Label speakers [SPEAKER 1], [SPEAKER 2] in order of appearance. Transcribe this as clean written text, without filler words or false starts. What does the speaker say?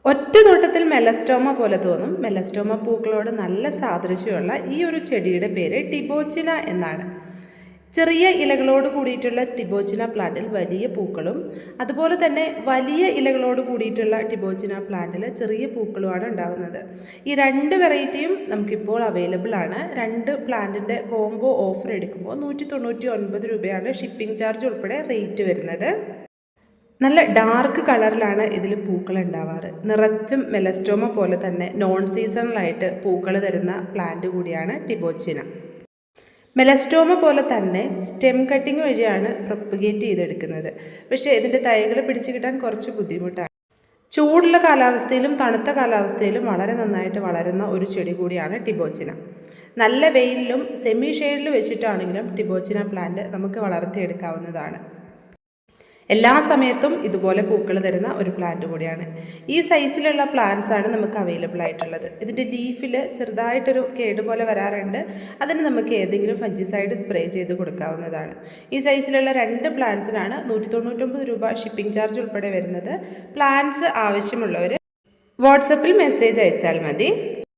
[SPEAKER 1] ഒറ്റ നോട്ടത്തിൽ മെലസ്റ്റോമ പോലെ തോന്നും. മെലസ്റ്റോമ പൂക്കളോട് നല്ല സാദൃശ്യമുള്ള ഈ ഒരു ചെടിയുടെ പേര് ടിബോച്ചിന എന്നാണ്. ചെറിയ ഇലകളോട് കൂടിയിട്ടുള്ള ടിബോച്ചിന പ്ലാന്റിൽ വലിയ പൂക്കളും അതുപോലെ തന്നെ വലിയ ഇലകളോട് കൂടിയിട്ടുള്ള ടിബോച്ചിന പ്ലാന്റിൽ ചെറിയ പൂക്കളുമാണ് ഉണ്ടാകുന്നത്. ഈ രണ്ട് വെറൈറ്റിയും നമുക്കിപ്പോൾ അവൈലബിൾ ആണ്. രണ്ട് പ്ലാന്റിൻ്റെ കോംബോ ഓഫർ എടുക്കുമ്പോൾ 199 രൂപയാണ് ഷിപ്പിംഗ് ചാർജ് ഉൾപ്പെടെ റേറ്റ് വരുന്നത്. നല്ല ഡാർക്ക് കളറിലാണ് ഇതിൽ പൂക്കൾ ഉണ്ടാവാറ്. നിറച്ചും മെലസ്റ്റോമ പോലെ തന്നെ നോൺ സീസണലായിട്ട് പൂക്കൾ തരുന്ന പ്ലാന്റ് കൂടിയാണ് ടിബോച്ചിന. മെലസ്റ്റോമ പോലെ തന്നെ സ്റ്റെം കട്ടിങ് വഴിയാണ് പ്രൊപ്പഗേറ്റ് ചെയ്തെടുക്കുന്നത്. പക്ഷേ ഇതിൻ്റെ തൈകൾ പിടിച്ചു കിട്ടാൻ കുറച്ച് ബുദ്ധിമുട്ടാണ്. ചൂടുള്ള കാലാവസ്ഥയിലും തണുത്ത കാലാവസ്ഥയിലും വളരെ നന്നായിട്ട് വളരുന്ന ഒരു ചെടി കൂടിയാണ് ടിബോച്ചിന. നല്ല വെയിലിലും സെമി ഷെയ്ഡിൽ വെച്ചിട്ടാണെങ്കിലും ടിബോച്ചിന പ്ലാന്റ് നമുക്ക് വളർത്തിയെടുക്കാവുന്നതാണ്. എല്ലാ സമയത്തും ഇതുപോലെ പൂക്കൾ തരുന്ന ഒരു പ്ലാന്റ് കൂടിയാണ്. ഈ സൈസിലുള്ള പ്ലാന്റ്സ് ആണ് നമുക്ക് അവൈലബിൾ ആയിട്ടുള്ളത്. ഇതിൻ്റെ ലീഫിൽ ചെറുതായിട്ടൊരു കേടുപോലെ വരാറുണ്ട്. അതിന് നമുക്ക് ഏതെങ്കിലും ഫംഗിസൈഡ് സ്പ്രേ ചെയ്ത് കൊടുക്കാവുന്നതാണ്. ഈ സൈസിലുള്ള രണ്ട് പ്ലാന്റ്സിനാണ് 199 രൂപ ഷിപ്പിംഗ് ചാർജ് ഉൾപ്പെടെ വരുന്നത്. പ്ലാന്റ്സ് ആവശ്യമുള്ളവർ വാട്സപ്പിൽ മെസ്സേജ് അയച്ചാൽ മതി.